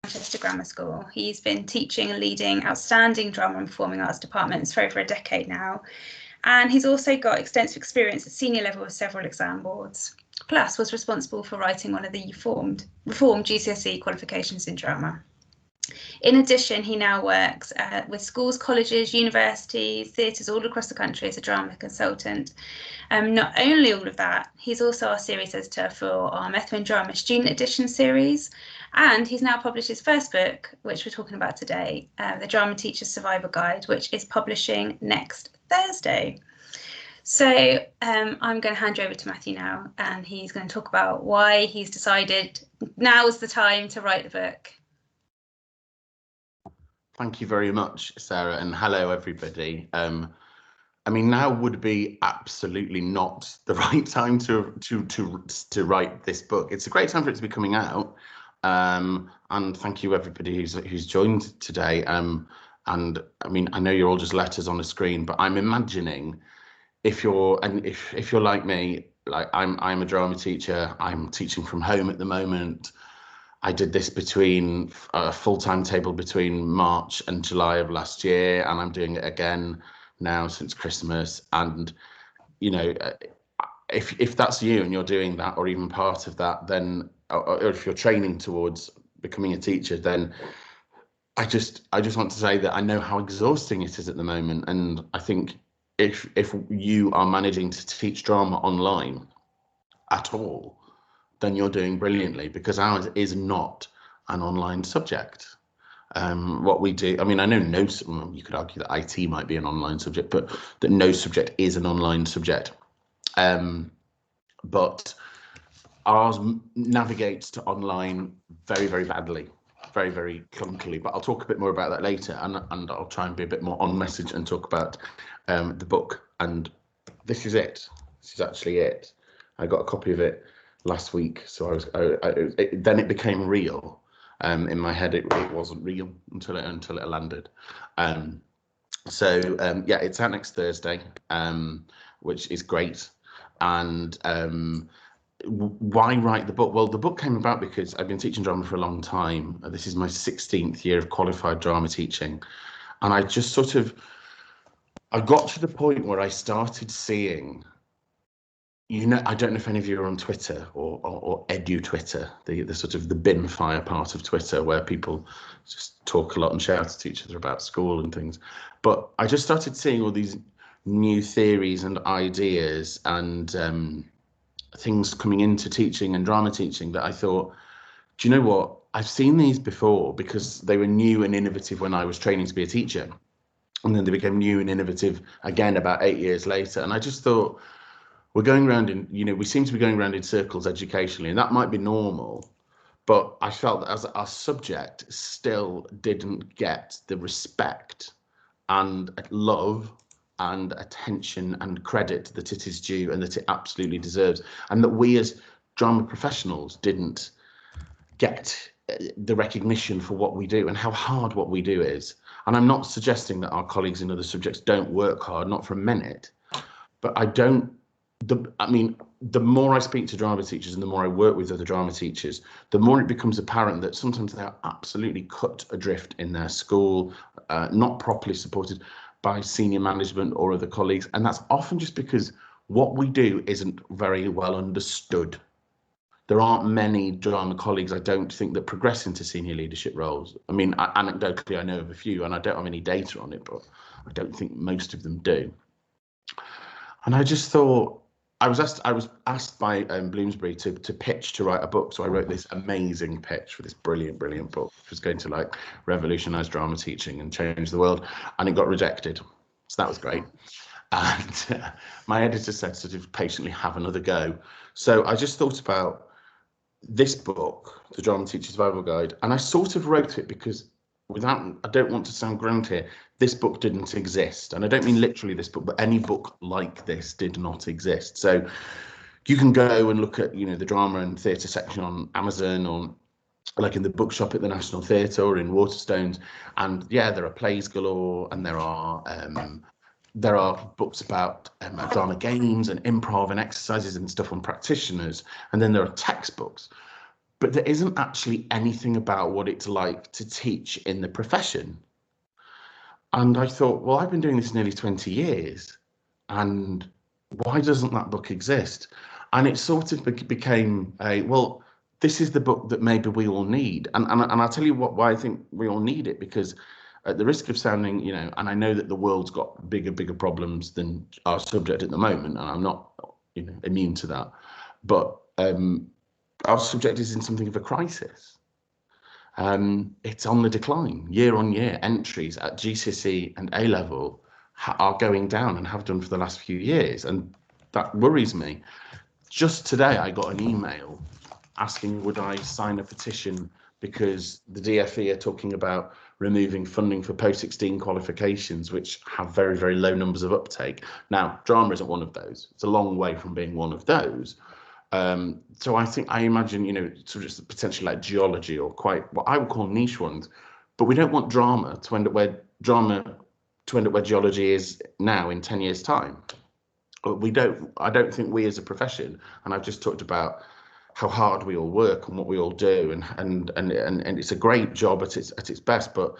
Manchester Grammar School. He's been teaching and leading outstanding drama and performing arts departments for over a decade now. And he's also got extensive experience at senior level with several exam boards. Plus was responsible for writing one of the reformed GCSE qualifications in drama. In addition, he now works with schools, colleges, universities, theatres all across the country as a drama consultant. Not only all of that, he's also our series editor for our Method in Drama Student Edition series. And he's now published his first book, which we're talking about today, The Drama Teacher's Survivor Guide, which is publishing next Thursday. So I'm going to hand you over to Matthew now, and he's going to talk about why he's decided now's the time to write the book. Thank you very much, Sarah, and hello, everybody. I mean, now would be absolutely not the right time to write this book. It's a great time for it to be coming out, and thank you everybody who's joined today. And I mean, I know you're all just letters on a screen, but I'm imagining if you're like me, like I'm a drama teacher. I'm teaching from home at the moment. I did this between a full-time table between March and July of last year, and I'm doing it again now since Christmas. And you know, if that's you and you're doing that, or even part of that, then or if you're training towards becoming a teacher, then I just want to say that I know how exhausting it is at the moment. And I think if you are managing to teach drama online at all, then you're doing brilliantly, because ours is not an online subject. What we do, I mean, I know you could argue that IT might be an online subject, but that no subject is an online subject. But ours navigates to online very, very badly, very, very clunkily. But I'll talk a bit more about that later, and I'll try and be a bit more on message and talk about the book. And this is it. This is actually it. I got a copy of it last week, so then it became real. In my head, it wasn't real until it landed. Yeah, it's out next Thursday, which is great. And why write the book? Well, the book came about because I've been teaching drama for a long time. This is my 16th year of qualified drama teaching, and I just I got to the point where I started seeing, you know, I don't know if any of you are on Twitter or edu Twitter, the sort of the bin fire part of Twitter, where people just talk a lot and shout at each other about school and things. But I just started seeing all these new theories and ideas and things coming into teaching and drama teaching that I thought, do you know what? I've seen these before, because they were new and innovative when I was training to be a teacher. And then they became new and innovative again about 8 years later. And I just thought, we're going around in, you know, we seem to be going around in circles educationally, and that might be normal. But I felt that as our subject still didn't get the respect and love and attention and credit that it is due and that it absolutely deserves, and that we as drama professionals didn't get the recognition for what we do and how hard what we do is. And I'm not suggesting that our colleagues in other subjects don't work hard, not for a minute, but the more I speak to drama teachers and the more I work with other drama teachers, the more it becomes apparent that sometimes they are absolutely cut adrift in their school, not properly supported by senior management or other colleagues. And that's often just because what we do isn't very well understood. There aren't many drama colleagues, I don't think, that progress into senior leadership roles. I mean, anecdotally, I know of a few, and I don't have any data on it, but I don't think most of them do. And I just thought, I was asked by Bloomsbury to pitch to write a book, so I wrote this amazing pitch for this brilliant book, which was going to like revolutionise drama teaching and change the world, and it got rejected. So that was great. And my editor said, sort of patiently, have another go. So I just thought about this book, The Drama Teacher's Survival Guide, and I sort of wrote it because, I don't want to sound grand here, this book didn't exist. And I don't mean literally this book, but any book like this did not exist. So you can go and look at, you know, the drama and theatre section on Amazon, or like in the bookshop at the National Theatre or in Waterstones, and yeah, there are plays galore, and there are books about drama games and improv and exercises and stuff on practitioners, and then there are textbooks. but there isn't actually anything about what it's like to teach in the profession. And I thought, well, I've been doing this nearly 20 years, and why doesn't that book exist? And it sort of became a, well, this is the book that maybe we all need. And I'll tell you why I think we all need it, because at the risk of sounding, and I know that the world's got bigger problems than our subject at the moment, and I'm not, immune to that. But our subject is in something of a crisis. It's on the decline year on year. Entries at GCSE and A level are going down and have done for the last few years, and that worries me. Just today, I got an email asking would I sign a petition because the DfE are talking about removing funding for post-16 qualifications, which have very, very low numbers of uptake. Now, drama isn't one of those. It's a long way from being one of those. So I imagine, sort of just potentially like geology or quite what I would call niche ones, but we don't want drama to end up where geology is now in 10 years' time. I don't think we as a profession, and I've just talked about how hard we all work and what we all do, and it's a great job at its best, but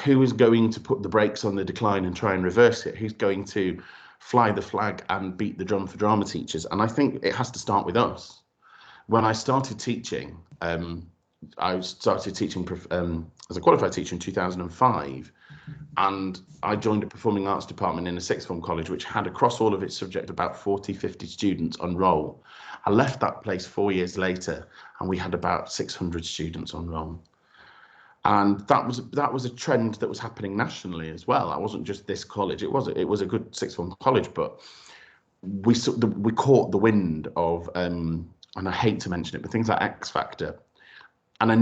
who is going to put the brakes on the decline and try and reverse it? Who's going to fly the flag and beat the drum for drama teachers? And I think it has to start with us. When I started teaching, I started teaching as a qualified teacher in 2005, and I joined a performing arts department in a sixth form college, which had across all of its subject about 40-50 students on roll. I left that place 4 years later, and we had about 600 students on roll. And that was a trend that was happening nationally as well. It wasn't just this college. It was a good sixth form college, but we caught the wind of, and I hate to mention it, but things like X Factor. And I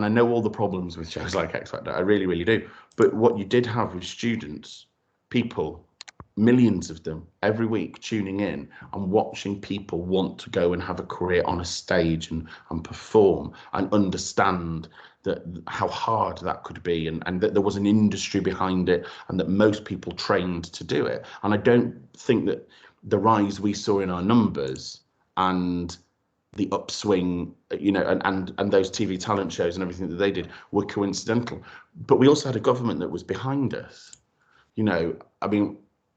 know all the problems with shows like X Factor. I really, really do. But what you did have was students, people, millions of them every week tuning in and watching people want to go and have a career on a stage and perform and understand that how hard that could be, and that there was an industry behind it, and that most people trained to do it. And I don't think that the rise we saw in our numbers and the upswing, and those TV talent shows and everything that they did were coincidental. But we also had a government that was behind us.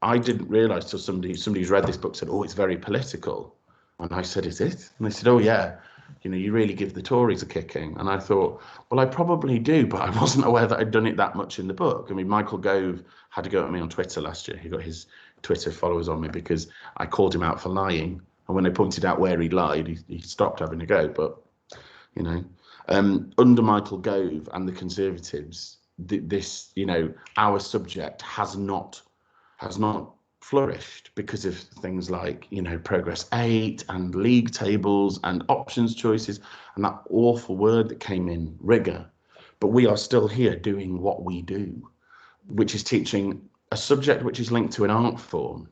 I didn't realise till somebody's read this book said, "Oh, it's very political," and I said, "Is it?" And they said, "Oh yeah, you really give the Tories a kicking." And I thought, well, I probably do, but I wasn't aware that I'd done it that much in the book. I mean, Michael Gove had to go at me on Twitter last year. He got his Twitter followers on me because I called him out for lying. And when they pointed out where he lied, he stopped having a go. But, under Michael Gove and the Conservatives, our subject has not flourished because of things like, Progress 8 and league tables and options choices and that awful word that came in, rigor. But we are still here doing what we do, which is teaching a subject which is linked to an art form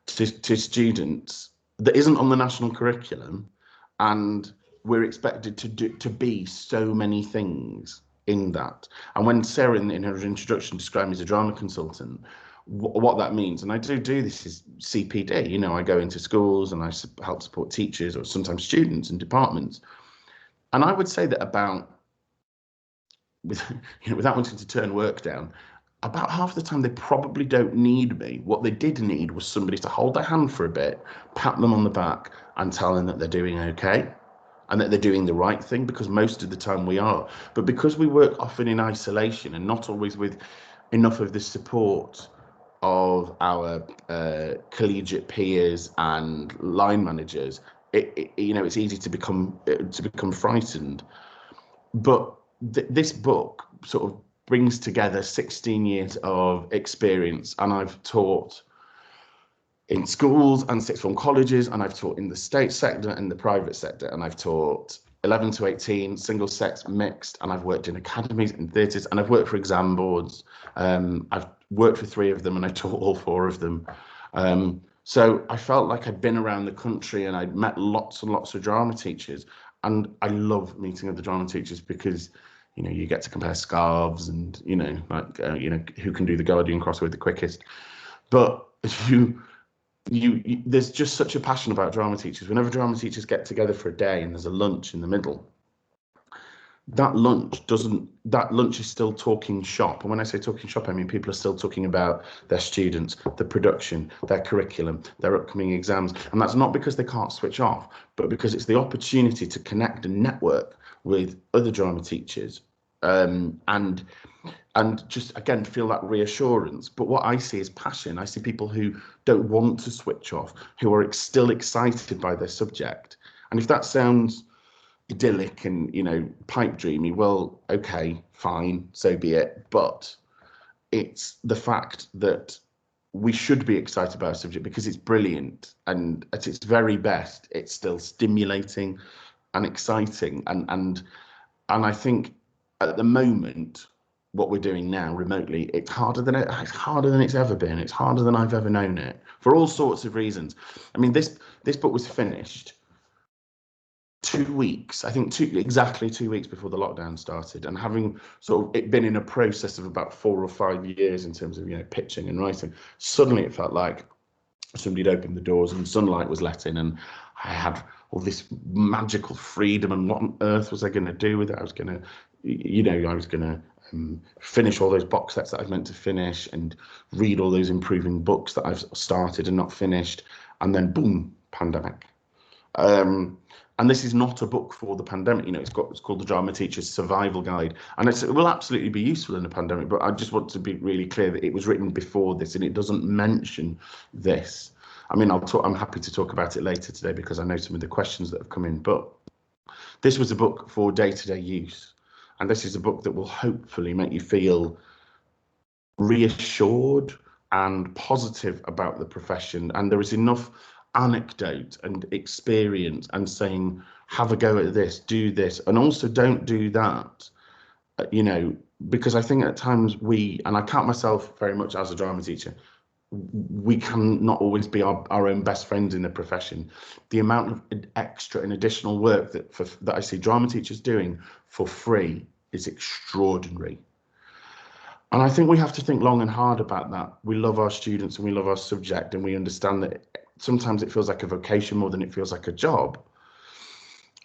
to students that isn't on the national curriculum, and we're expected to be so many things in that. And when Sarah in her introduction described me as a drama consultant, what that means, and I do this is CPD, I go into schools and I help support teachers or sometimes students in departments, and I would say that without wanting to turn work down, about half the time they probably don't need me. What they did need was somebody to hold their hand for a bit, pat them on the back and tell them that they're doing okay and that they're doing the right thing, because most of the time we are. But because we work often in isolation and not always with enough of the support of our collegiate peers and line managers, it's easy to become frightened. But this book sort of brings together 16 years of experience, and I've taught in schools and sixth form colleges, and I've taught in the state sector and the private sector, and I've taught 11 to 18, single sex, mixed, and I've worked in academies and theatres, and I've worked for exam boards. I've worked for 3 of them, and I taught all 4 of them. So I felt like I'd been around the country and I'd met lots and lots of drama teachers, and I love meeting other drama teachers because you get to compare scarves and, who can do the Guardian crossword the quickest. But there's just such a passion about drama teachers. Whenever drama teachers get together for a day and there's a lunch in the middle, that lunch is still talking shop. And when I say talking shop, I mean people are still talking about their students, the production, their curriculum, their upcoming exams. And that's not because they can't switch off, but because it's the opportunity to connect and network with other drama teachers, and just again feel that reassurance. But what I see is passion. I see people who don't want to switch off, who are still excited by their subject. And if that sounds idyllic and, you know, pipe dreamy, well, okay, fine, so be it. But it's the fact that we should be excited about a subject because it's brilliant, and at its very best it's still stimulating and exciting, and I think at the moment what we're doing now remotely, it's harder than it's ever been. It's harder than I've ever known it, for all sorts of reasons. I mean, this book was finished 2 weeks, I think exactly 2 weeks before the lockdown started, and having sort of it been in a process of about 4 or 5 years in terms of, you know, pitching and writing, suddenly it felt like somebody had opened the doors and sunlight was let in, and I had all this magical freedom. And what on earth was I going to do with it? I was going to, you know, I was going to finish all those box sets that I've meant to finish and read all those improving books that I've started and not finished, and then boom, pandemic. And this is not a book for the pandemic. You know, it's called The Drama Teacher's Survival Guide, and it will absolutely be useful in a pandemic. But I just want to be really clear that it was written before this, and it doesn't mention this. I mean, I'm happy to talk about it later today because I know some of the questions that have come in. But this was a book for day-to-day use, and this is a book that will hopefully make you feel reassured and positive about the profession. And there is enough anecdote and experience and saying, have a go at this, do this, and also don't do that, you know, because I think at times and I count myself very much as a drama teacher, we can not always be our own best friends in the profession. The amount of extra and additional work that I see drama teachers doing for free is extraordinary. And I think we have to think long and hard about that. We love our students and we love our subject, and we understand that sometimes it feels like a vocation more than it feels like a job.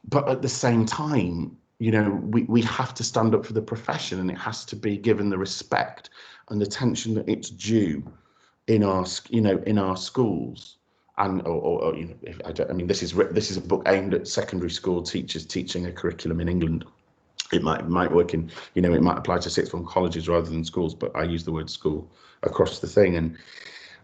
But at the same time, you know, we have to stand up for the profession, and it has to be given the respect and the attention that it's due in our, you know, in our schools. And or you know, I mean, this is a book aimed at secondary school teachers teaching a curriculum in England. It might work in, you know, it might apply to sixth form colleges rather than schools, but I use the word school across the thing. And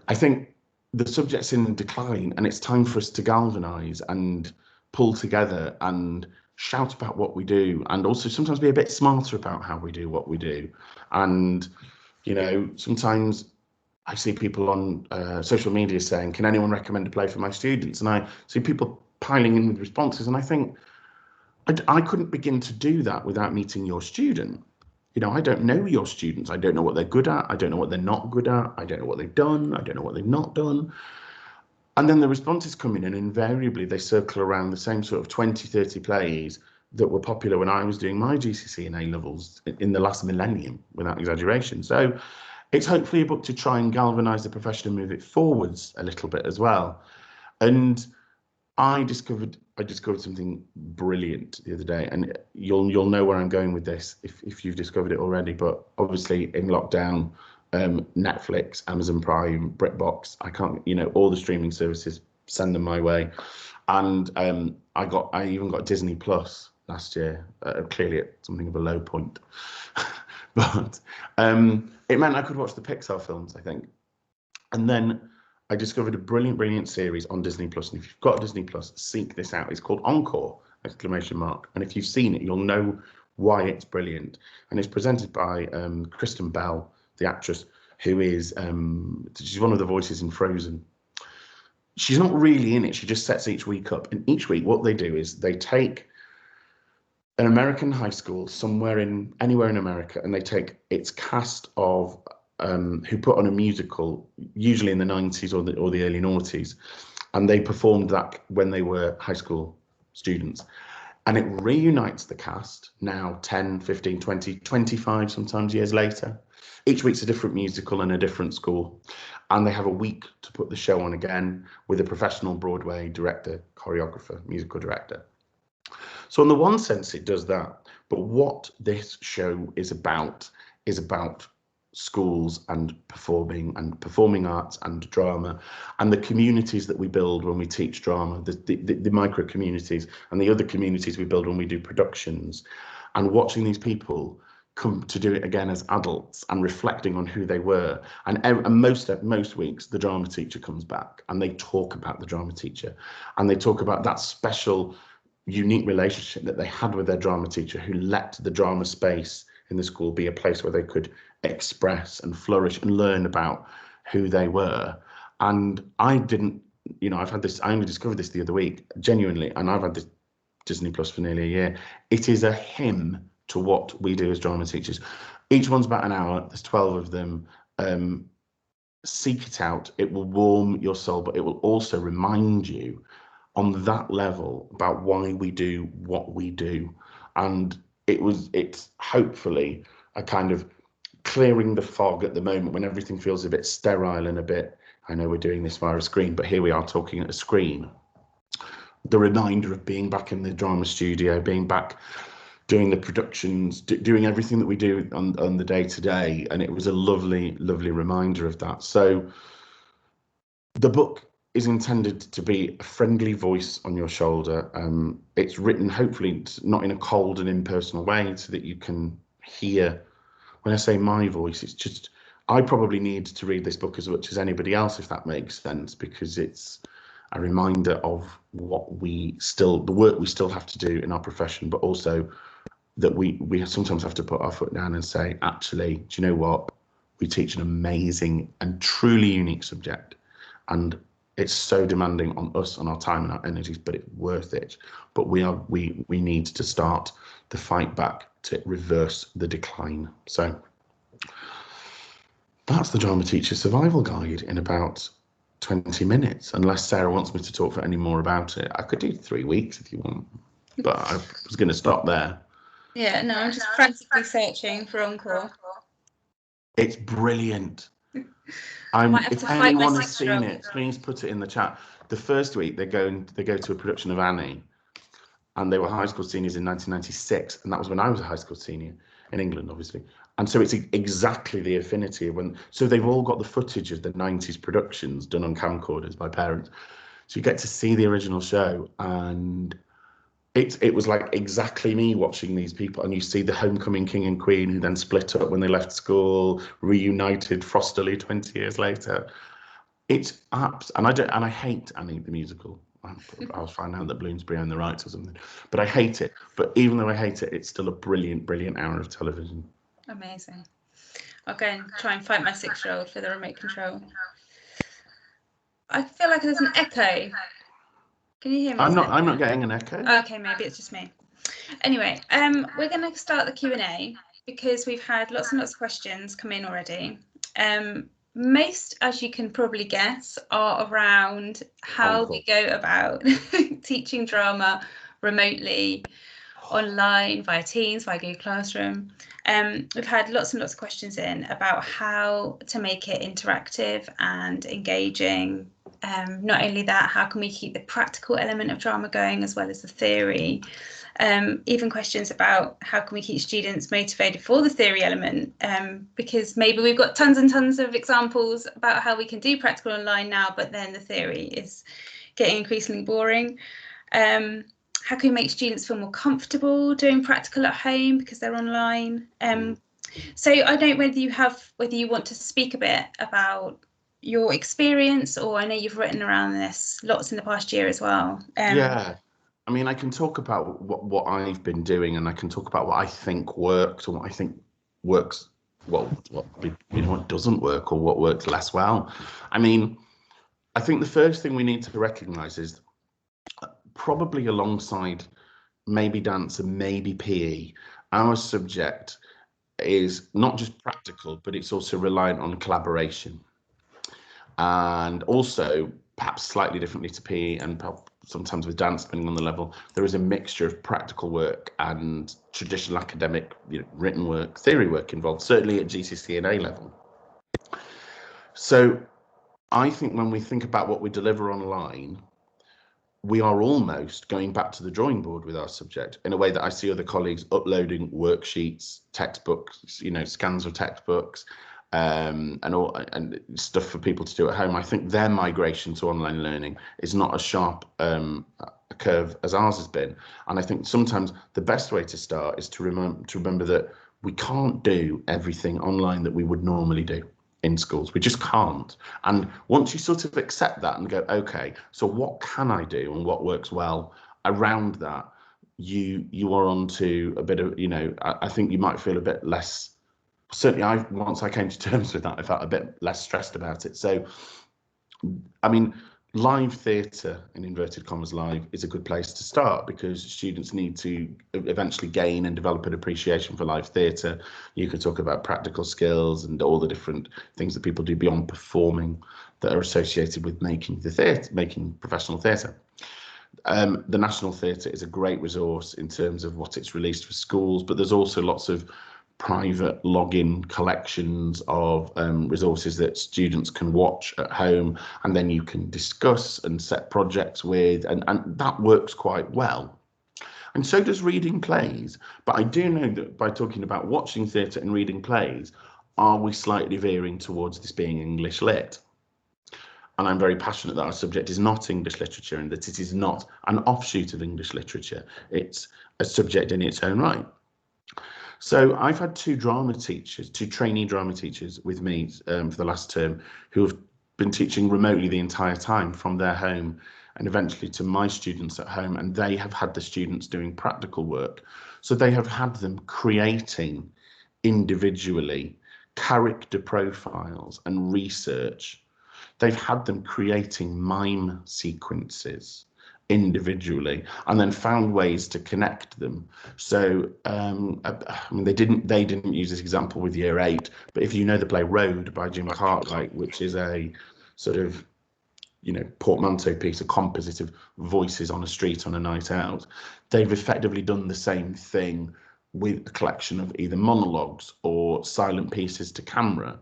I think the subject's in decline, and it's time for us to galvanise and pull together and shout about what we do, and also sometimes be a bit smarter about how we do what we do. And, you know, sometimes I see people on social media saying, can anyone recommend a play for my students? And I see people piling in with responses, and I think, I couldn't begin to do that without meeting your student. You know, I don't know your students. I don't know what they're good at. I don't know what they're not good at. I don't know what they've done. I don't know what they've not done. And then the responses come in, and invariably they circle around the same sort of 20, 30 plays that were popular when I was doing my GCSE and A-levels in the last millennium, without exaggeration. So it's hopefully a book to try and galvanise the profession and move it forwards a little bit as well. And I discovered something brilliant the other day, and you'll know where I'm going with this if you've discovered it already. But obviously in lockdown, Netflix, Amazon Prime, BritBox, I can't, you know, all the streaming services send them my way, and I even got Disney Plus last year, clearly at something of a low point, but it meant I could watch the Pixar films, I think, and then I discovered a brilliant series on Disney Plus, and if you've got Disney Plus, seek this out. It's called Encore! Exclamation mark. And if you've seen it, you'll know why it's brilliant. And it's presented by Kristen Bell, the actress, who is she's one of the voices in Frozen. She's not really in it. She just sets each week up, and each week what they do is they take an American high school anywhere in America, and they take its cast of who put on a musical, usually in the 90s or the early noughties, and they performed that when they were high school students. And it reunites the cast now 10, 15, 20, 25 sometimes years later. Each week's a different musical in a different school, and they have a week to put the show on again with a professional Broadway director, choreographer, musical director. So in the one sense, it does that. But what this show is about schools and performing arts and drama, and the communities that we build when we teach drama, the micro communities and the other communities we build when we do productions, and watching these people come to do it again as adults and reflecting on who they were. And most weeks the drama teacher comes back and they talk about the drama teacher, and they talk about that special unique relationship that they had with their drama teacher, who let the drama space in the school be a place where they could express and flourish and learn about who they were. And I didn't, I've had this, I only discovered this the other week, genuinely, and I've had this Disney Plus for nearly a year. It is a hymn to what we do as drama teachers. Each one's about an hour, there's 12 of them. Seek it out, it will warm your soul, but it will also remind you on that level about why we do what we do. And it's hopefully a kind of clearing the fog at the moment when everything feels a bit sterile and a bit, I know we're doing this via a screen, but here we are talking at a screen. The reminder of being back in the drama studio, being back doing the productions, doing everything that we do on the day to day. And it was a lovely, lovely reminder of that. So the book is intended to be a friendly voice on your shoulder. It's written, hopefully, not in a cold and impersonal way, so that you can hear. When I say my voice, it's just, I probably need to read this book as much as anybody else, if that makes sense, because it's a reminder of the work we still have to do in our profession, but also that we sometimes have to put our foot down and say, actually, do you know what? We teach an amazing and truly unique subject, and it's so demanding on us, on our time and our energies, but it's worth it. But we need to start the fight back to reverse the decline. So that's the Drama Teacher Survival Guide in about 20 minutes, unless Sarah wants me to talk for any more about it. I could do 3 weeks if you want, but I was going to stop there. Yeah, no, I'm just frantically searching for Encore. It's brilliant. If anyone has seen it, please put it in the chat. The first week they go to a production of Annie, and they were high school seniors in 1996, and that was when I was a high school senior in England, obviously. And so it's exactly the affinity of when. So they've all got the footage of the 90s productions done on camcorders by parents. So you get to see the original show, and it was like exactly me watching these people, and you see the homecoming king and queen who then split up when they left school, reunited frostily 20 years later. It's and I hate Annie the musical. I was finding out that Bloomsbury owned the rights or something, but I hate it. But even though I hate it, it's still a brilliant, brilliant hour of television. Amazing. I'll go and try and fight my 6-year-old for the remote control. I feel like there's an echo. Can you hear me? I'm not getting an echo. Okay, maybe it's just me. Anyway, we're going to start the Q&A because we've had lots and lots of questions come in already. Most, as you can probably guess, are around how we go about teaching drama remotely, online, via Teams, via Google Classroom. We've had lots and lots of questions in about how to make it interactive and engaging. Not only that, how can we keep the practical element of drama going as well as the theory? Even questions about how can we keep students motivated for the theory element, because maybe we've got tons and tons of examples about how we can do practical online now, but then the theory is getting increasingly boring. How can we make students feel more comfortable doing practical at home because they're online? So I don't know whether you want to speak a bit about your experience, or I know you've written around this lots in the past year as well. Yeah, I mean, I can talk about what I've been doing, and I can talk about what I think worked or what I think works well, what doesn't work or what works less well. I mean, I think the first thing we need to recognise is probably alongside maybe dance and maybe PE, our subject is not just practical, but it's also reliant on collaboration. And also, perhaps slightly differently to PE and sometimes with dance, depending on the level, there is a mixture of practical work and traditional academic, written work, theory work involved, certainly at GCSE and A level. So I think when we think about what we deliver online, we are almost going back to the drawing board with our subject, in a way that I see other colleagues uploading worksheets, textbooks, scans of textbooks, and stuff for people to do at home. I think their migration to online learning is not as sharp a curve as ours has been. And I think sometimes the best way to start is to remember that we can't do everything online that we would normally do in schools. We just can't. And once you sort of accept that and go, okay, so what can I do and what works well around that, you are onto a bit of, I think you might feel a bit less. Certainly, once I came to terms with that, I felt a bit less stressed about it. So, I mean, live theatre, in inverted commas live, is a good place to start, because students need to eventually gain and develop an appreciation for live theatre. You can talk about practical skills and all the different things that people do beyond performing that are associated with making professional theatre. The National Theatre is a great resource in terms of what it's released for schools, but there's also lots of private login collections of resources that students can watch at home, and then you can discuss and set projects with, and that works quite well. And so does reading plays. But I do know that by talking about watching theatre and reading plays, are we slightly veering towards this being English lit? And I'm very passionate that our subject is not English literature, and that it is not an offshoot of English literature. It's a subject in its own right. So I've had two trainee drama teachers with me for the last term, who have been teaching remotely the entire time from their home, and eventually to my students at home, and they have had the students doing practical work. So they have had them creating individually character profiles and research. They've had them creating mime sequences individually, and then found ways to connect them. So I mean, they didn't use this example with Year 8, but if you know the play Road by Jim Cartwright, which is a sort of portmanteau piece, a composite of voices on a street on a night out, they've effectively done the same thing with a collection of either monologues or silent pieces to camera.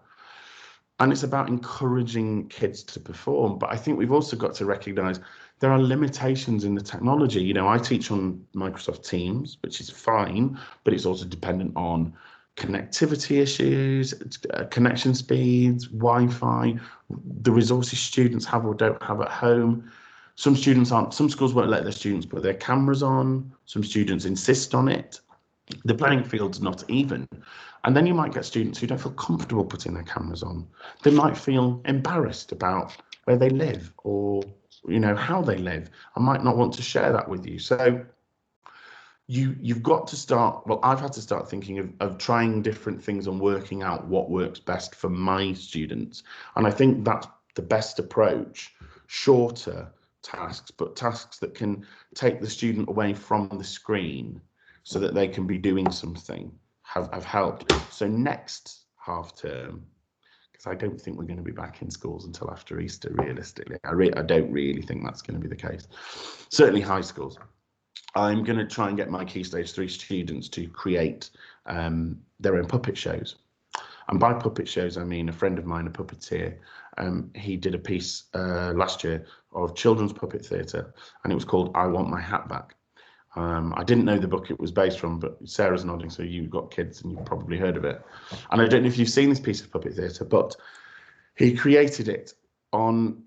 And it's about encouraging kids to perform. But I think we've also got to recognise there are limitations in the technology. I teach on Microsoft Teams, which is fine, but it's also dependent on connectivity issues, connection speeds, Wi-Fi, the resources students have or don't have at home. Some schools won't let their students put their cameras on. Some students insist on it. The playing field's not even. And then you might get students who don't feel comfortable putting their cameras on. They might feel embarrassed about where they live, or how they live, and might not want to share that with you. So you've got to start, well, I've had to start thinking of trying different things and working out what works best for my students. And I think that's the best approach. Shorter tasks, but tasks that can take the student away from the screen so that they can be doing something, have helped. So next half term, because I don't think we're going to be back in schools until after Easter, realistically. I don't really think that's going to be the case. Certainly high schools. I'm going to try and get my Key Stage 3 students to create their own puppet shows. And by puppet shows, I mean a friend of mine, a puppeteer, he did a piece last year of children's puppet theatre, and it was called I Want My Hat Back. I didn't know the book it was based from, but Sarah's nodding, so you've got kids and you've probably heard of it. And I don't know if you've seen this piece of puppet theatre, but he created it on,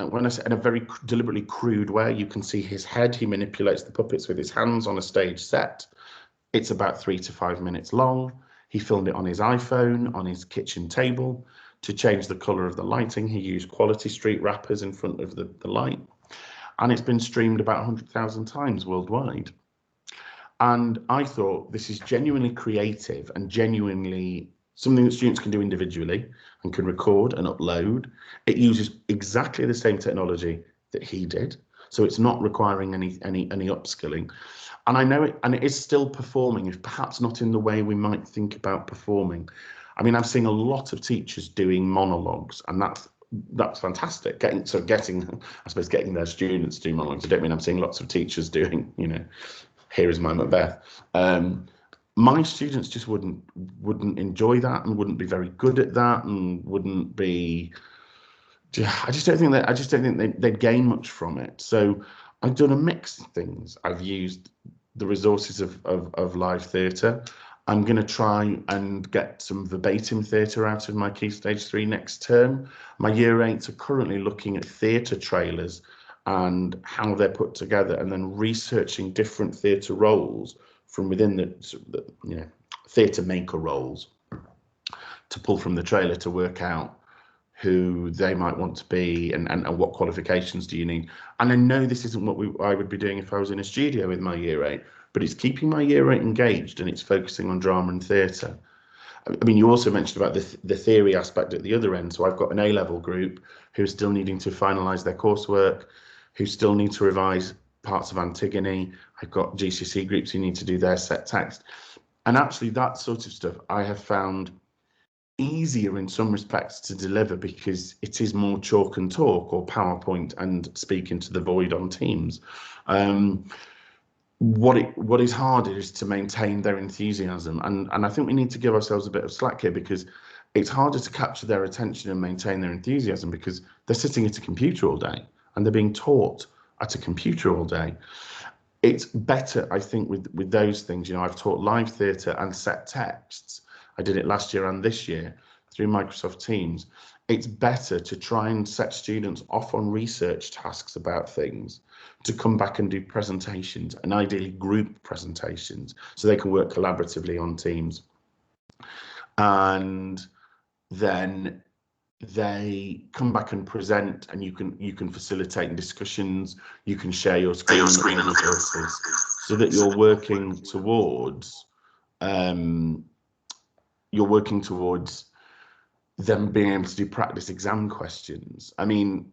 when I say in a very deliberately crude way. You can see his head. He manipulates the puppets with his hands on a stage set. It's about 3 to 5 minutes long. He filmed it on his iPhone, on his kitchen table. To change the colour of the lighting, he used Quality Street wrappers in front of the light. And it's been streamed about 100,000 times worldwide. And I thought, this is genuinely creative and genuinely something that students can do individually and can record and upload. It uses exactly the same technology that he did, so it's not requiring any upskilling. And I know it, and it is still performing, if perhaps not in the way we might think about performing. I mean, I've seen a lot of teachers doing monologues, and that's that's fantastic. Getting I suppose getting their students to do monologues. I don't mean I'm seeing lots of teachers doing, here is my Macbeth. My students just wouldn't enjoy that, and wouldn't be very good at that, and wouldn't be. I just don't think they'd gain much from it. So I've done a mix of things. I've used the resources of live theatre. I'm going to try and get some verbatim theatre out of my Key Stage 3 next term. My Year 8s are currently looking at theatre trailers and how they're put together, and then researching different theatre roles from within the theatre maker roles to pull from the trailer to work out who they might want to be and what qualifications do you need. And I know this isn't what I would be doing if I was in a studio with my Year 8, but it's keeping my Year 8 engaged, and it's focusing on drama and theatre. I mean, you also mentioned about the theory aspect at the other end. So I've got an A-level group who are still needing to finalise their coursework, who still need to revise parts of Antigone. I've got GCSE groups who need to do their set text. And actually that sort of stuff I have found easier in some respects to deliver, because it is more chalk and talk, or PowerPoint and speak into the void on Teams. What is harder is to maintain their enthusiasm, and I think we need to give ourselves a bit of slack here, because it's harder to capture their attention and maintain their enthusiasm because they're sitting at a computer all day and they're being taught at a computer all day. It's better, I think, with those things. I've taught live theatre and set texts. I did it last year and this year through Microsoft Teams. It's better to try and set students off on research tasks about things, to come back and do presentations, and ideally group presentations, so they can work collaboratively on Teams. And then they come back and present, and you can facilitate discussions, you can share your screen and resources, so that you're working towards them being able to do practice exam questions. I mean,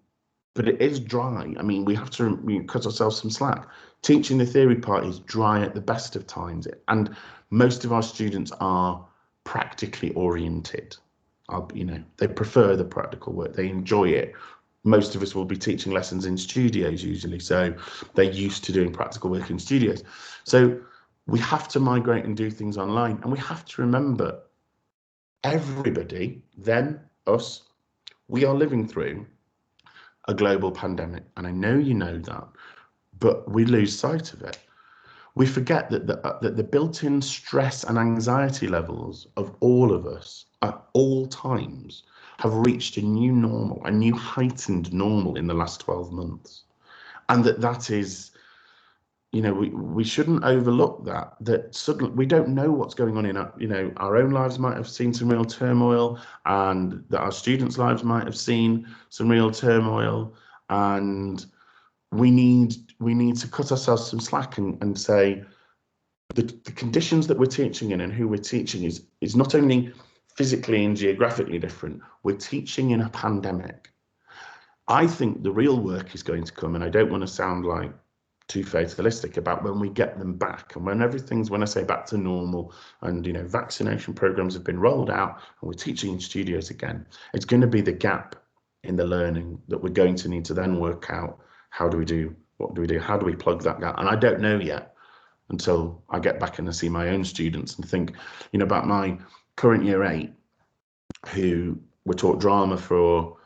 but it is dry. I mean, we have to cut ourselves some slack. Teaching the theory part is dry at the best of times, and most of our students are practically oriented. They prefer the practical work. They enjoy it. Most of us will be teaching lessons in studios usually, so they're used to doing practical work in studios. So we have to migrate and do things online, and we have to remember, everybody, them, us, we are living through a global pandemic, and I know you know that, but we lose sight of it. We forget that the built-in stress and anxiety levels of all of us at all times have reached a new normal, a new heightened normal in the last 12 months. And that is, we shouldn't overlook that suddenly we don't know what's going on in our own lives. Might have seen some real turmoil, and that our students' lives might have seen some real turmoil, and we need to cut ourselves some slack and say the conditions that we're teaching in and who we're teaching is not only physically and geographically different, we're teaching in a pandemic. I think the real work is going to come, and I don't want to sound like too fatalistic about when we get them back, and when I say back to normal, and vaccination programs have been rolled out and we're teaching in studios again, it's going to be the gap in the learning that we're going to need to then work out. What do we do? How do we plug that gap? And I don't know yet until I get back and I see my own students and think, about my current Year 8, who were taught drama for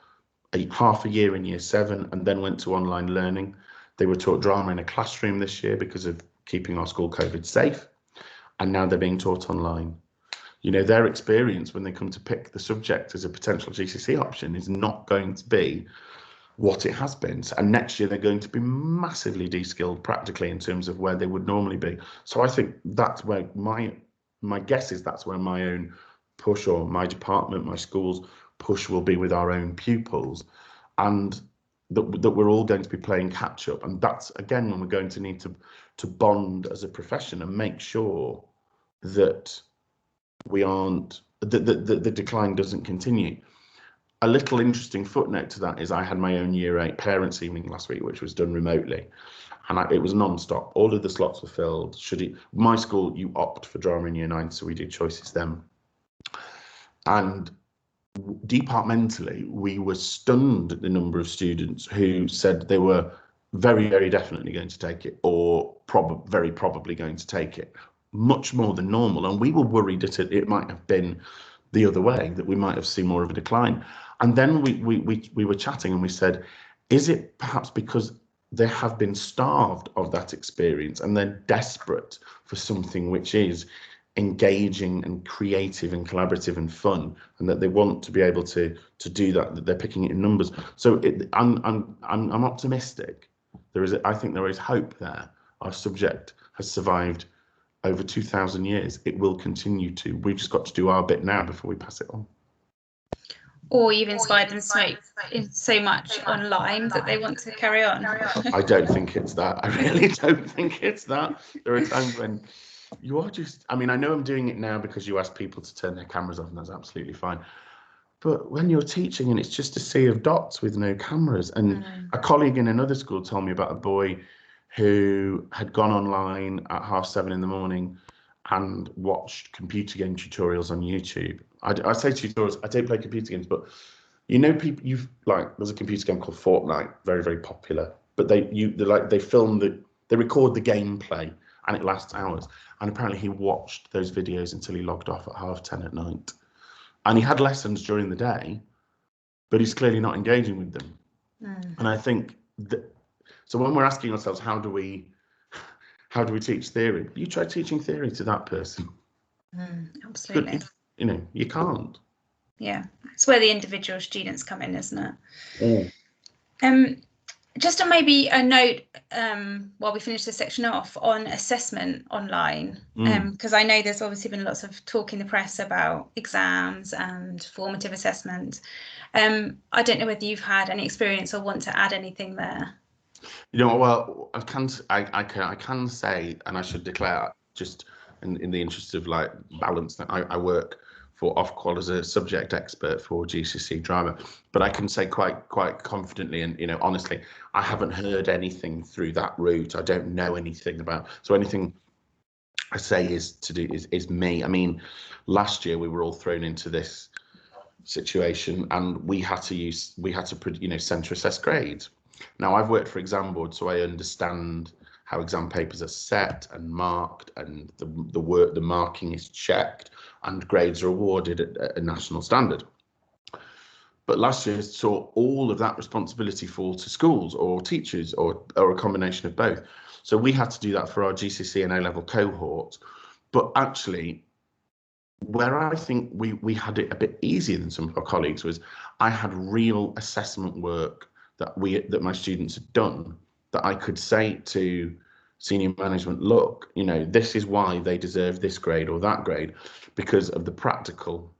half a year in Year 7 and then went to online learning. They were taught drama in a classroom this year because of keeping our school COVID safe, and now they're being taught online. Their experience when they come to pick the subject as a potential GCSE option is not going to be what it has been. And next year they're going to be massively de-skilled practically in terms of where they would normally be. So I think that's where my guess is that's where my own push, or my department, my school's push, will be with our own pupils, and that we're all going to be playing catch up. And that's again when we're going to need to bond as a profession and make sure that we aren't the decline doesn't continue. A little interesting footnote to that is I had my own Year 8 parents' evening last week, which was done remotely, and it was non-stop. All of the slots were filled. My school, you opt for drama in Year 9, so we do choices then. And departmentally, we were stunned at the number of students who said they were very, very definitely going to take it, or very probably going to take it, much more than normal. And we were worried that it might have been the other way, that we might have seen more of a decline. And then we were chatting and we said, is it perhaps because they have been starved of that experience and they're desperate for something which is engaging and creative and collaborative and fun, and that they want to be able to do that they're picking it in numbers? So I'm optimistic. I think there is hope there. Our subject has survived over 2,000 years. It will continue to. We've just got to do our bit now before we pass it on. Or you've inspired them so much online that they want to carry on. I don't think it's that. I really don't think it's that. There are times when you are just, I mean, I know I'm doing it now because you ask people to turn their cameras off, and that's absolutely fine. But when you're teaching and it's just a sea of dots with no cameras, and a colleague in another school told me about a boy who had gone online at 7:30 in the morning and watched computer game tutorials on YouTube. I say tutorials, I don't play computer games, but you know, people, there's a computer game called Fortnite, very, very popular, but they film they record the gameplay and it lasts hours. And apparently he watched those videos until he logged off at 10:30 at night. And he had lessons during the day, but he's clearly not engaging with them. And I think so when we're asking ourselves, how do we teach theory? You try teaching theory to that person. Absolutely. You can't. Yeah, it's where the individual students come in, isn't it? Just on maybe a note, while we finish this section off, on assessment online, because I know there's obviously been lots of talk in the press about exams and formative assessment. I don't know whether you've had any experience or want to add anything there. Well, I can say, and I should declare, just in the interest of balance, that I work for Ofqual as a subject expert for GCSE drama, but I can say quite confidently and honestly, I haven't heard anything through that route. I don't know anything about, so anything I say is me. I mean, last year we were all thrown into this situation and we had to centre assess grades. Now, I've worked for exam boards, so I understand how exam papers are set and marked, and the marking is checked, and grades are awarded at a national standard. But last year saw all of that responsibility fall to schools or teachers or a combination of both. So we had to do that for our GCSE and A-level cohort. But actually, where I think we had it a bit easier than some of our colleagues was I had real assessment work that my students had done, that I could say to senior management, look, this is why they deserve this grade or that grade, because of the practical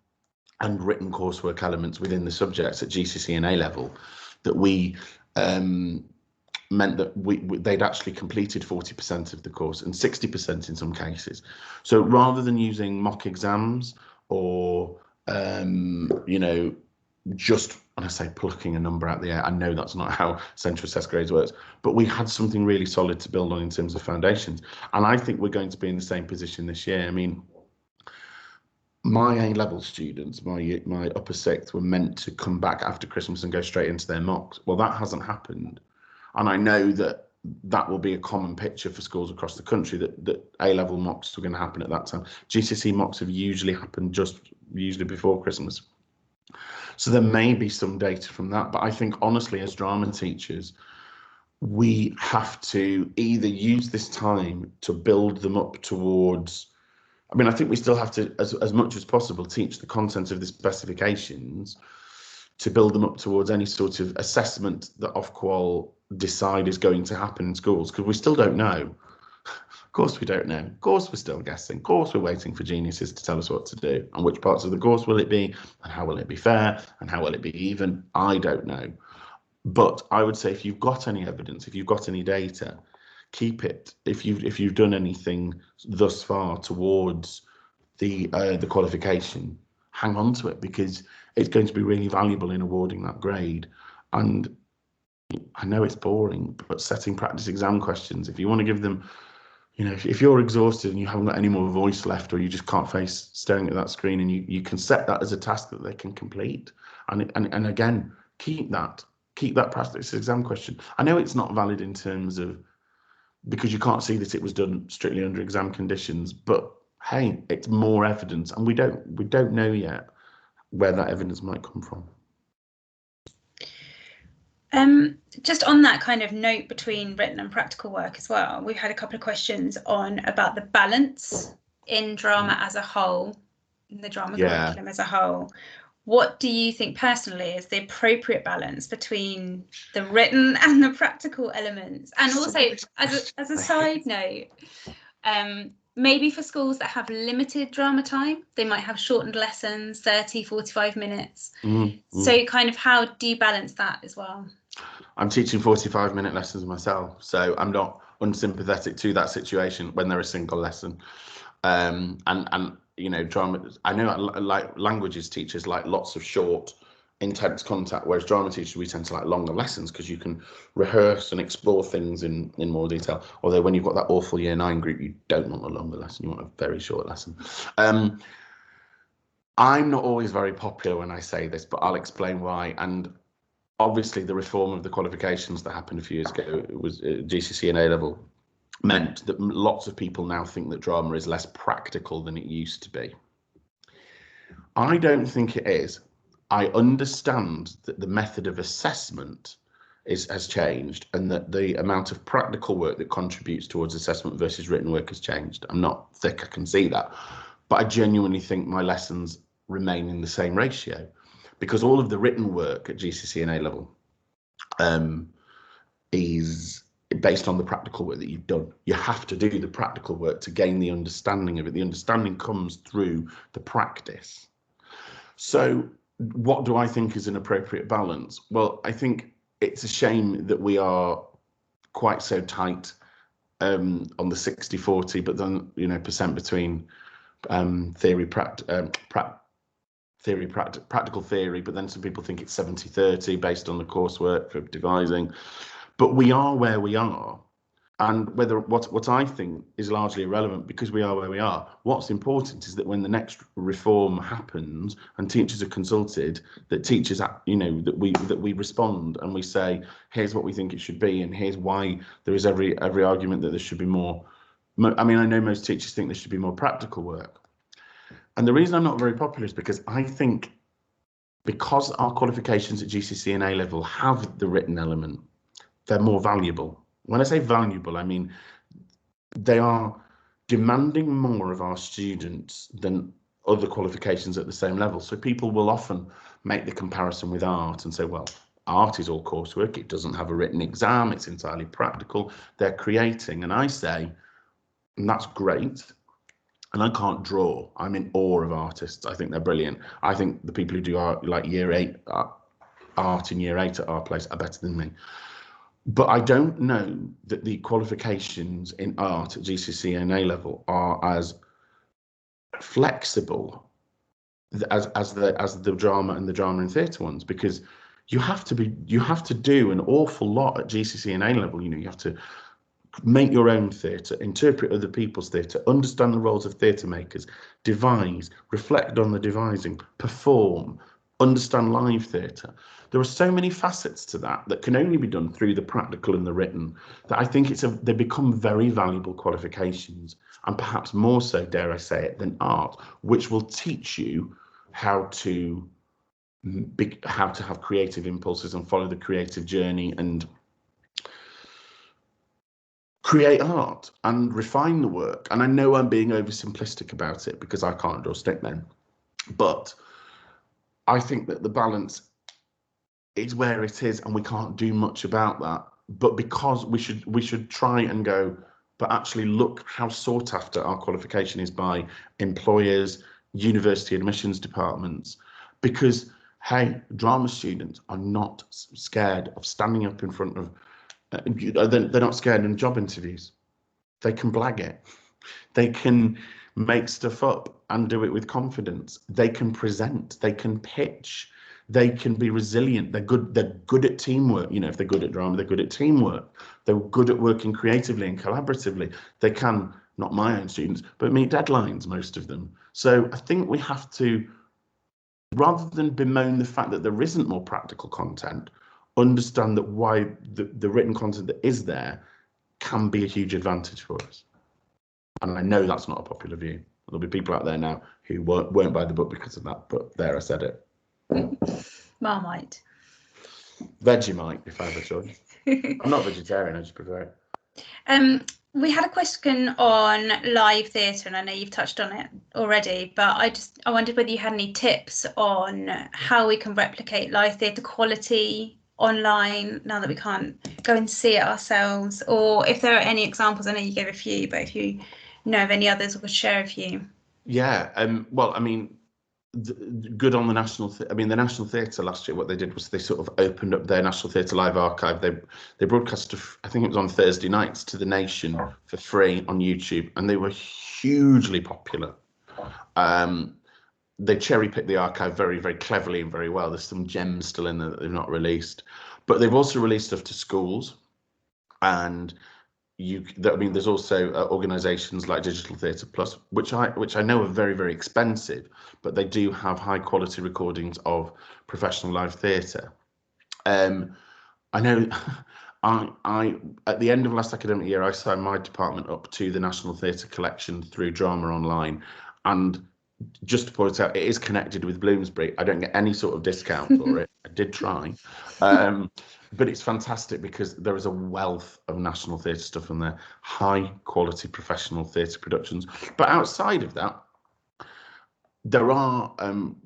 and written coursework elements within the subjects at GCSE and A-level, that we meant that they'd actually completed 40% of the course and 60% in some cases. So rather than using mock exams or just, when I say plucking a number out the air, I know that's not how central assessed grades works, but we had something really solid to build on in terms of foundations. And I think we're going to be in the same position this year. I mean, my A-level students, my upper sixth, were meant to come back after Christmas and go straight into their mocks. Well, that hasn't happened. And I know that will be a common picture for schools across the country, that A-level mocks are going to happen at that time. GCSE mocks have usually happened usually before Christmas. So there may be some data from that, but I think honestly, as drama teachers, we have to either use this time to build them up towards, I mean, I think we still have to, as much as possible, teach the content of the specifications to build them up towards any sort of assessment that Ofqual decide is going to happen in schools, because we still don't know. Of course we don't know. Of course we're still guessing. Of course we're waiting for geniuses to tell us what to do. And which parts of the course will it be? And how will it be fair? And how will it be even? I don't know. But I would say, if you've got any evidence, if you've got any data, keep it. If you've done anything thus far towards the qualification, hang on to it, because it's going to be really valuable in awarding that grade. And I know it's boring, but setting practice exam questions, if you want to give them you know, if you're exhausted and you haven't got any more voice left, or you just can't face staring at that screen, and you can set that as a task that they can complete, and again, keep that practice exam question. I know it's not valid in terms of, because you can't see that it was done strictly under exam conditions, but hey, it's more evidence, and we don't know yet where that evidence might come from. Just on that kind of note between written and practical work as well, we've had a couple of questions about the balance in drama as a whole, in the drama curriculum as a whole. What do you think personally is the appropriate balance between the written and the practical elements? And also, as a side note, maybe for schools that have limited drama time, they might have shortened lessons, 30, 45 minutes. So kind of how do you balance that as well? I'm teaching 45-minute lessons myself, so I'm not unsympathetic to that situation when they're a single lesson. And you know, drama, I know like languages teachers like lots of short, intense contact, whereas drama teachers, we tend to like longer lessons because you can rehearse and explore things in more detail. Although when you've got that awful year 9 group, you don't want a longer lesson, you want a very short lesson. I'm not always very popular when I say this, but I'll explain why. And obviously the reform of the qualifications that happened a few years ago, it was GCSE and A-level, meant that lots of people now think that drama is less practical than it used to be. I don't think it is. I understand that the method of assessment has changed, and that the amount of practical work that contributes towards assessment versus written work has changed. I'm not thick, I can see that, but I genuinely think my lessons remain in the same ratio, because all of the written work at GCSE and A-level is based on the practical work that you've done. You have to do the practical work to gain the understanding of it. The understanding comes through the practice. So what do I think is an appropriate balance? Well, I think it's a shame that we are quite so tight on the 60-40, but then, you know, percent between practical theory, but then some people think it's 70-30 based on the coursework for devising. But we are where we are, and whether what I think is largely irrelevant, because we are where we are. What's important is that when the next reform happens and teachers are consulted, that teachers, you know, that we respond and we say, here's what we think it should be, and here's why there is every argument that there should be more. I mean, I know most teachers think there should be more practical work. And the reason I'm not very popular is because I think, because our qualifications at GCSE and A-level have the written element, they're more valuable. When I say valuable, I mean they are demanding more of our students than other qualifications at the same level. So people will often make the comparison with art and say, well, art is all coursework, it doesn't have a written exam, it's entirely practical, they're creating. And I say, and that's great. And I can't draw. I'm in awe of artists. I think they're brilliant. I think the people who do art, like year 8 art in year 8 at our place, are better than me. But I don't know that the qualifications in art at GCSE and A-level are as flexible as the drama and theatre ones, because you have to do an awful lot at GCSE and A-level. You know, you have to make your own theatre, interpret other people's theatre, understand the roles of theatre makers, devise, reflect on the devising, perform, understand live theatre. There are so many facets to that can only be done through the practical and the written, that I think they become very valuable qualifications, and perhaps more so, dare I say it, than art, which will teach you how to have creative impulses and follow the creative journey and create art and refine the work. And I know I'm being oversimplistic about it because I can't draw stickmen, but I think that the balance is where it is, and we can't do much about that. But because we should try and go, but actually look how sought after our qualification is by employers, university admissions departments, because hey, drama students are not scared of standing up in front of they're not scared in job interviews. They can blag it. They can make stuff up and do it with confidence. They can present. They can pitch. They can be resilient. They're good at teamwork. You know, if they're good at drama, they're good at teamwork. They're good at working creatively and collaboratively. They can, not my own students, but meet deadlines, most of them. So I think we have to, rather than bemoan the fact that there isn't more practical content, understand that why the written content that is there can be a huge advantage for us. And I know that's not a popular view. There'll be people out there now who won't buy the book because of that, but there, I said it. Marmite. Vegemite, if I have a choice. I'm not vegetarian, I just prefer it. We had a question on live theatre, and I know you've touched on it already, but I wondered whether you had any tips on how we can replicate live theatre quality online now that we can't go and see it ourselves, or if there are any examples. I know you gave a few, but if you know of any others, or could share a few. Yeah, well, I mean, good on the National the National Theatre last year. What they did was they sort of opened up their National Theatre Live archive. They broadcast, I think it was on Thursday nights, to the nation for free on YouTube, and they were hugely popular. They cherry picked the archive very, very cleverly and very well. There's some gems still in there that they've not released, but they've also released stuff to schools, and there's also organisations like Digital Theatre Plus, which I know are very, very expensive, but they do have high quality recordings of professional live theatre. I know I at the end of last academic year, I signed my department up to the National Theatre Collection through Drama Online, and just to point out, it is connected with Bloomsbury. I don't get any sort of discount for it. I did try. But it's fantastic because there is a wealth of national theatre stuff in there, high quality professional theatre productions. But outside of that, there are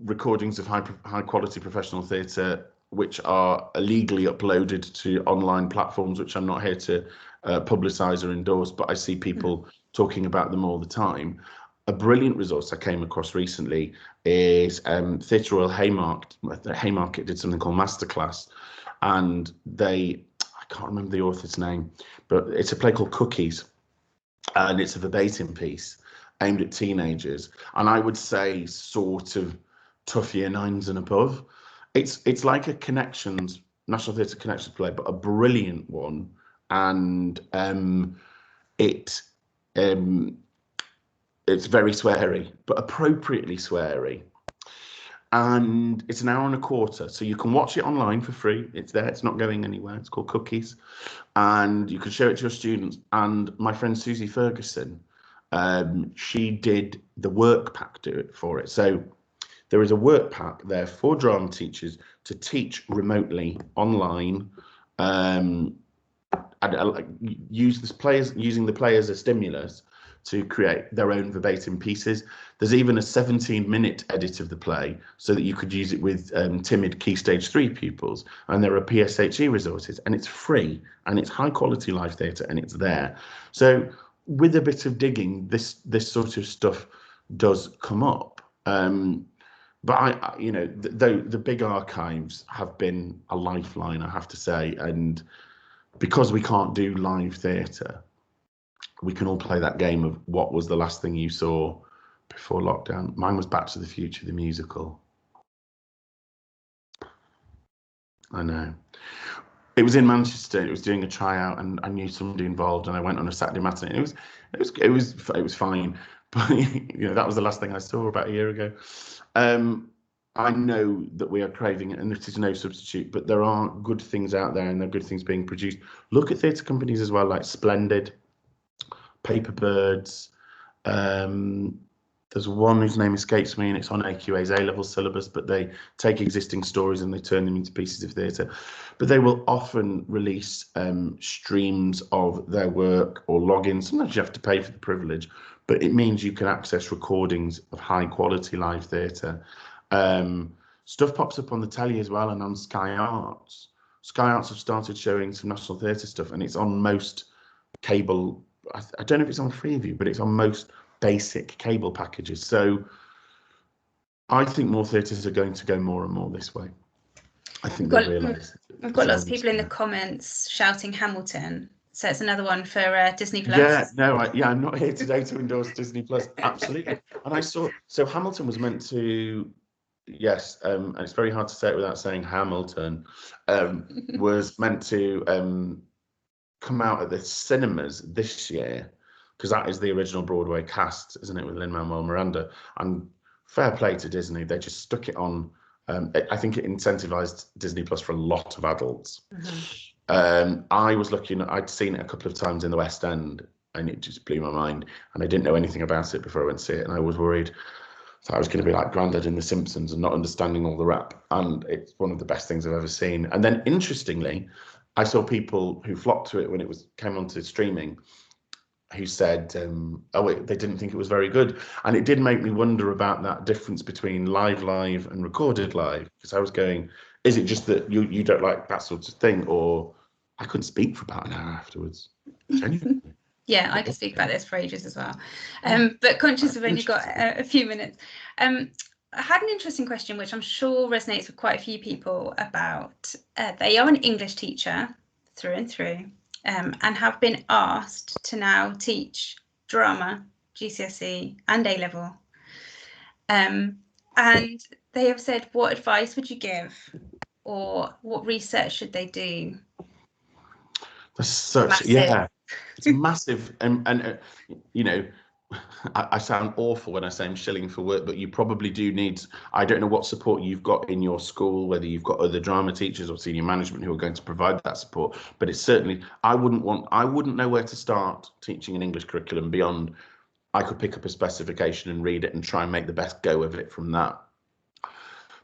recordings of high quality professional theatre which are illegally uploaded to online platforms, which I'm not here to publicise or endorse, but I see people talking about them all the time. A brilliant resource I came across recently is Theatre Royal Haymarket did something called Masterclass, and I can't remember the author's name, but it's a play called Cookies, and it's a verbatim piece aimed at teenagers, and I would say sort of tough year 9s and above. It's like a National Theatre Connections play, but a brilliant one, and it's very sweary, but appropriately sweary. And it's an hour and a quarter, so you can watch it online for free. It's there, it's not going anywhere. It's called Cookies, and you can show it to your students. And my friend Susie Ferguson, she did the work pack for it. So there is a work pack there for drama teachers to teach remotely online, and using the play as a stimulus to create their own verbatim pieces. There's even a 17-minute edit of the play so that you could use it with timid Key Stage 3 pupils. And there are PSHE resources, and it's free, and it's high quality live theatre, and it's there. So with a bit of digging, this sort of stuff does come up. But the big archives have been a lifeline, I have to say. And because we can't do live theatre, we can all play that game of what was the last thing you saw before lockdown. Mine was Back to the Future, the musical. I know. It was in Manchester. It was doing a tryout, and I knew somebody involved, and I went on a Saturday matinee. It was fine, but that was the last thing I saw about a year ago. I know that we are craving it, and it is no substitute, but there are good things out there, and there are good things being produced. Look at theatre companies as well, like Splendid, Paper Birds. There's one whose name escapes me, and it's on AQA's A-level syllabus, but they take existing stories and they turn them into pieces of theatre. But they will often release streams of their work or logins. Sometimes you have to pay for the privilege, but it means you can access recordings of high quality live theatre. Stuff pops up on the telly as well, and on Sky Arts. Sky Arts have started showing some national theatre stuff, and it's on most cable. I don't know if it's on Freeview, but it's on most basic cable packages. So I think more theatres are going to go more and more this way. I think they realise. We've got lots of people in the comments shouting Hamilton. So it's another one for Disney Plus. Yeah, no, I'm not here today to endorse Disney Plus. Absolutely. And I saw, so Hamilton was meant to yes, and it's very hard to say it without saying Hamilton, was meant to come out at the cinemas this year, because that is the original Broadway cast, isn't it, with Lin-Manuel Miranda? And fair play to Disney, they just stuck it on. I think it incentivized Disney Plus for a lot of adults. I was looking, I'd seen it a couple of times in the West End, and it just blew my mind. And I didn't know anything about it before I went to see it, and I was worried that I was going to be like Grandad in The Simpsons and not understanding all the rap. And it's one of the best things I've ever seen. And then, interestingly, I saw people who flocked to it when it came onto streaming, who said, they didn't think it was very good. And it did make me wonder about that difference between live and recorded live, because I was going, is it just that you don't like that sort of thing? Or I couldn't speak for about an hour afterwards. Genuinely. Yeah, I could speak about this for ages as well. But conscious of only got a few minutes. I had an interesting question, which I'm sure resonates with quite a few people about. They are an English teacher through and through, and have been asked to now teach drama, GCSE and A-level. And they have said, what advice would you give, or what research should they do? That's such, massive. Yeah, it's massive. And you know, I sound awful when I say I'm shilling for work, but you probably do need, I don't know what support you've got in your school, whether you've got other drama teachers or senior management who are going to provide that support, but it's certainly, I wouldn't know where to start teaching an English curriculum beyond, I could pick up a specification and read it and try and make the best go of it from that.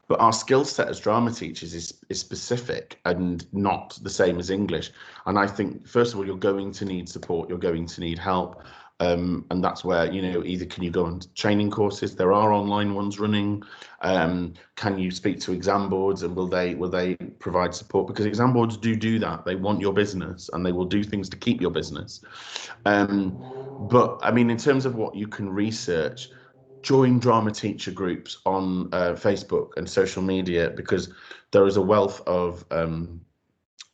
But our skill set as drama teachers is specific and not the same as English. And I think, first of all, you're going to need support, you're going to need help. And that's where, you know, either can you go on training courses, there are online ones running, can you speak to exam boards, and will they provide support? Because exam boards do that, they want your business and they will do things to keep your business. But I mean, in terms of what you can research, join drama teacher groups on Facebook and social media, because there is a wealth of I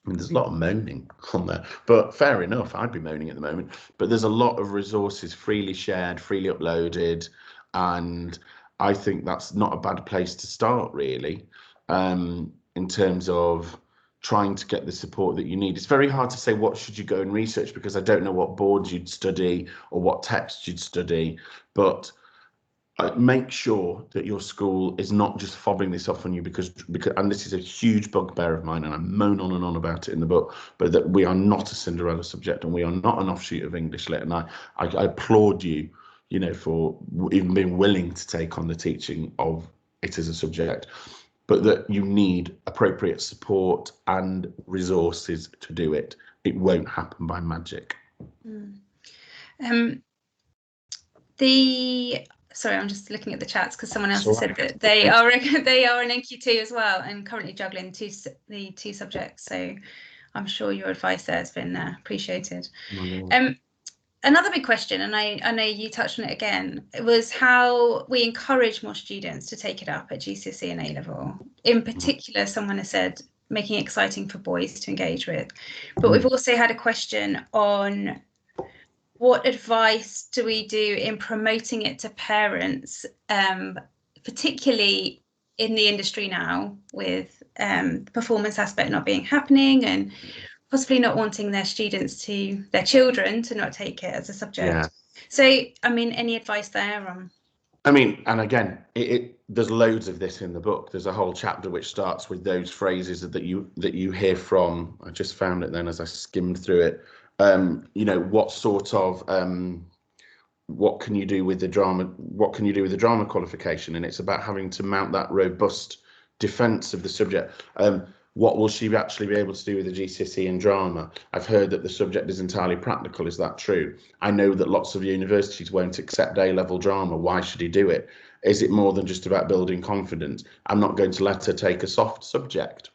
mean, there's a lot of moaning on there, but fair enough, I'd be moaning at the moment. But there's a lot of resources freely shared, freely uploaded, and I think that's not a bad place to start, really, in terms of trying to get the support that you need. It's very hard to say what should you go and research, because I don't know what boards you'd study or what texts you'd study, but make sure that your school is not just fobbing this off on you, because and this is a huge bugbear of mine, and I moan on and on about it in the book, but that we are not a Cinderella subject and we are not an offshoot of English Lit. And I applaud you, you know, for even being willing to take on the teaching of it as a subject, but that you need appropriate support and resources to do it. It won't happen by magic. Sorry, I'm just looking at the chats because someone else has said that they are an NQ2 as well and currently juggling the two subjects. So I'm sure your advice there has been appreciated. Another big question, and I know you touched on it again, was how we encourage more students to take it up at GCSE and A-level. In particular, someone has said making it exciting for boys to engage with. But we've also had a question on what advice do we do in promoting it to parents, particularly in the industry now, with the performance aspect not being happening and possibly not wanting their children to not take it as a subject. Yeah. So, I mean, any advice there? I mean, and again, there's loads of this in the book. There's a whole chapter which starts with those phrases that you hear from. I just found it then as I skimmed through it. You know, what sort of what can you do with the drama? What can you do with the drama qualification? And it's about having to mount that robust defence of the subject. What will she actually be able to do with the GCSE in drama? I've heard that the subject is entirely practical. Is that true? I know that lots of universities won't accept A-level drama. Why should he do it? Is it more than just about building confidence? I'm not going to let her take a soft subject.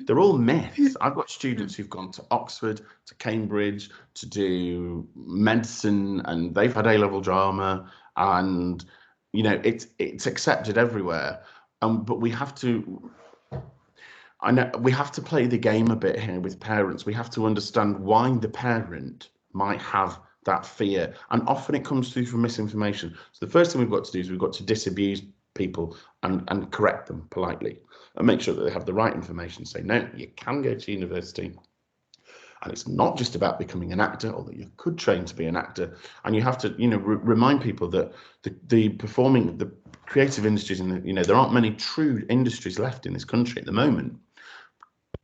They're all myths. I've got students who've gone to Oxford, to Cambridge, to do medicine, and they've had A-level drama, and you know it's accepted everywhere. But we have to. I know we have to play the game a bit here with parents. We have to understand why the parent might have that fear, and often it comes through from misinformation. So the first thing we've got to do is we've got to disabuse people and correct them politely and make sure that they have the right information. Say, no, you can go to university. And it's not just about becoming an actor, although you could train to be an actor. And you have to, remind people that the creative industries, there aren't many true industries left in this country at the moment.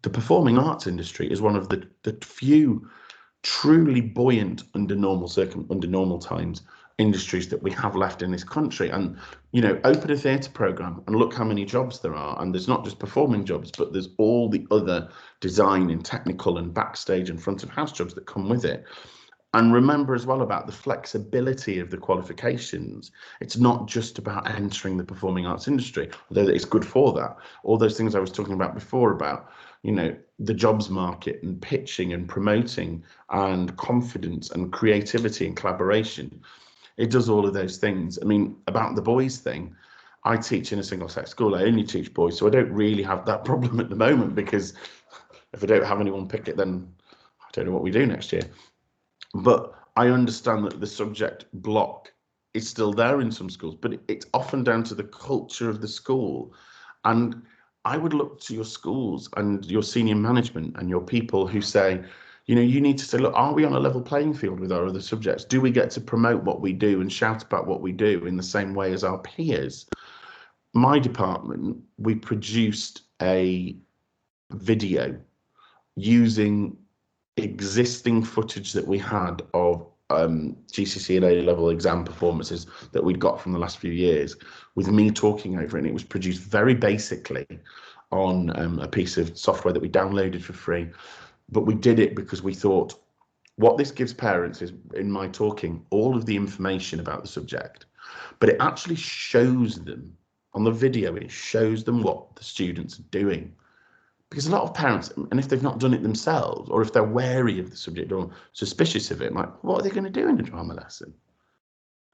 The performing arts industry is one of the few truly buoyant under normal times industries that we have left in this country. And open a theatre programme and look how many jobs there are. And there's not just performing jobs, but there's all the other design and technical and backstage and front of house jobs that come with it. And remember as well about the flexibility of the qualifications. It's not just about entering the performing arts industry, although it's good for that. All those things I was talking about before about, the jobs market and pitching and promoting and confidence and creativity and collaboration. It does all of those things. I mean, about the boys thing, I teach in a single sex school. I only teach boys, so I don't really have that problem at the moment, because if I don't have anyone pick it, then I don't know what we do next year. But I understand that the subject block is still there in some schools, but it's often down to the culture of the school. And I would look to your schools and your senior management and your people who say, you need to say, look, are we on a level playing field with our other subjects? Do we get to promote what we do and shout about what we do in the same way as our peers? My department, we produced a video using existing footage that we had of GCSE and A-level exam performances that we'd got from the last few years, with me talking over it. And it was produced very basically on a piece of software that we downloaded for free. But we did it because we thought what this gives parents is, in my talking, all of the information about the subject, but it actually shows them on the video, it shows them what the students are doing. Because a lot of parents, and if they've not done it themselves, or if they're wary of the subject or suspicious of it, like, what are they going to do in a drama lesson?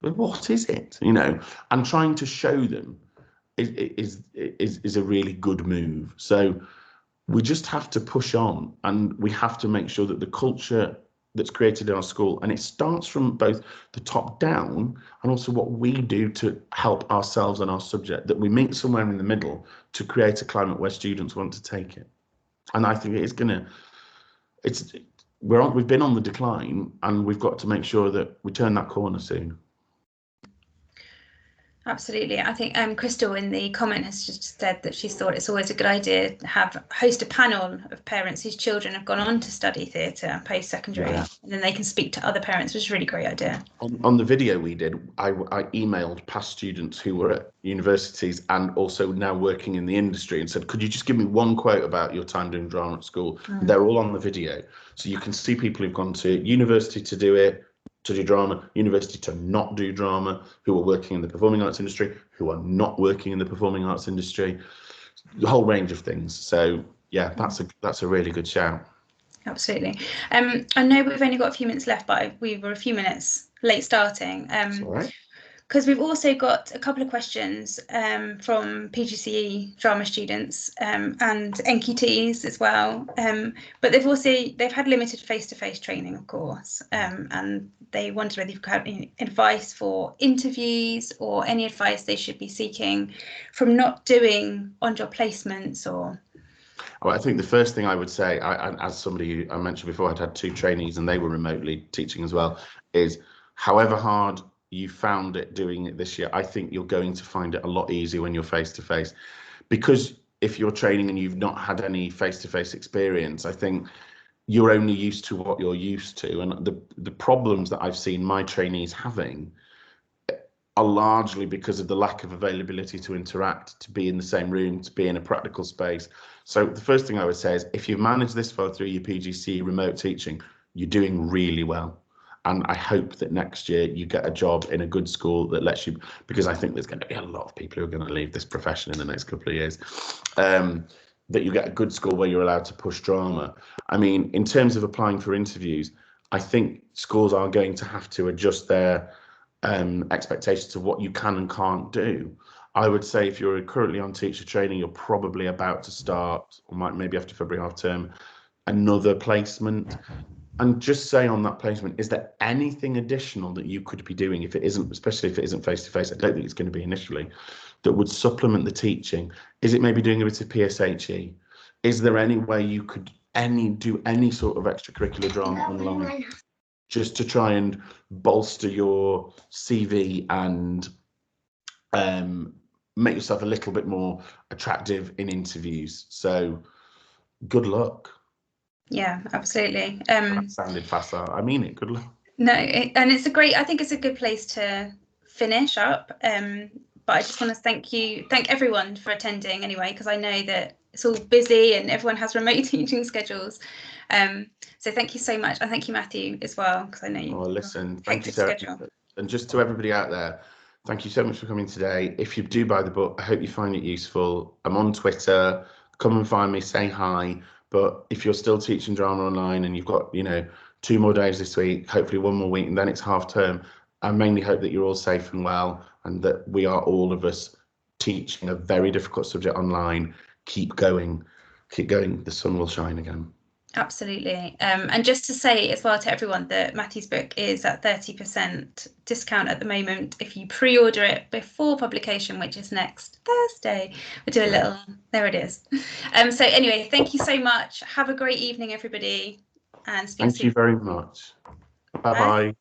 But what is it? And trying to show them is a really good move. So we just have to push on, and we have to make sure that the culture that's created in our school, and it starts from both the top down and also what we do to help ourselves and our subject, that we meet somewhere in the middle to create a climate where students want to take it. And I think we've been on the decline, and we've got to make sure that we turn that corner soon. Absolutely. I think Crystal in the comment has just said that she thought it's always a good idea to host a panel of parents whose children have gone on to study theatre post-secondary, and then they can speak to other parents, which is a really great idea. On the video we did, I emailed past students who were at universities and also now working in the industry and said, could you just give me one quote about your time doing drama at school? They're all on the video. So you can see people who've gone to university to do it, to do drama, university to not do drama, who are working in the performing arts industry, who are not working in the performing arts industry, the whole range of things. So yeah, that's a really good shout. Absolutely. I know we've only got a few minutes left, but we were a few minutes late starting. That's all right. Because we've also got a couple of questions from PGCE drama students and NQTs as well. But they've had limited face-to-face training, of course, and they wondered whether you've got any advice for interviews or any advice they should be seeking from not doing on-job placements or. Well, I think the first thing I would say, as somebody I mentioned before, I'd had 2 trainees and they were remotely teaching as well, is however hard you found it doing it this year, I think you're going to find it a lot easier when you're face to face, because if you're training and you've not had any face to face experience, I think you're only used to what you're used to. And the problems that I've seen my trainees having are largely because of the lack of availability to interact, to be in the same room, to be in a practical space. So the first thing I would say is, if you've managed this far through your PGCE remote teaching, you're doing really well. And I hope that next year you get a job in a good school that lets you, because I think there's going to be a lot of people who are going to leave this profession in the next couple of years, that you get a good school where you're allowed to push drama. I mean, in terms of applying for interviews, I think schools are going to have to adjust their expectations of what you can and can't do. I would say if you're currently on teacher training, you're probably about to start, or maybe after February half term, another placement. And just say on that placement, is there anything additional that you could be doing if it isn't, especially if it isn't face-to-face, I don't think it's going to be initially, that would supplement the teaching? Is it maybe doing a bit of PSHE? Is there any way you could do any sort of extracurricular drama online just to try and bolster your CV and make yourself a little bit more attractive in interviews? So good luck. Yeah, absolutely. That sounded facile. I mean it. Good luck. No, and I think it's a good place to finish up. But I just want to thank everyone for attending anyway, because I know that it's all busy and everyone has remote teaching schedules. So thank you so much, and thank you, Matthew, as well, because I know you. Oh, listen, thank you, Sarah. Schedule. And just to everybody out there, thank you so much for coming today. If you do buy the book, I hope you find it useful. I'm on Twitter. Come and find me, say hi. But if you're still teaching drama online and you've got, 2 more days this week, hopefully 1 more week, and then it's half term, I mainly hope that you're all safe and well, and that we are all of us teaching a very difficult subject online. Keep going. The sun will shine again. Absolutely. And just to say as well to everyone that Matthew's book is at 30% discount at the moment if you pre-order it before publication, which is next Thursday. We'll do a little, there it is. So anyway, thank you so much. Have a great evening, everybody. And thank you very much. Bye-bye.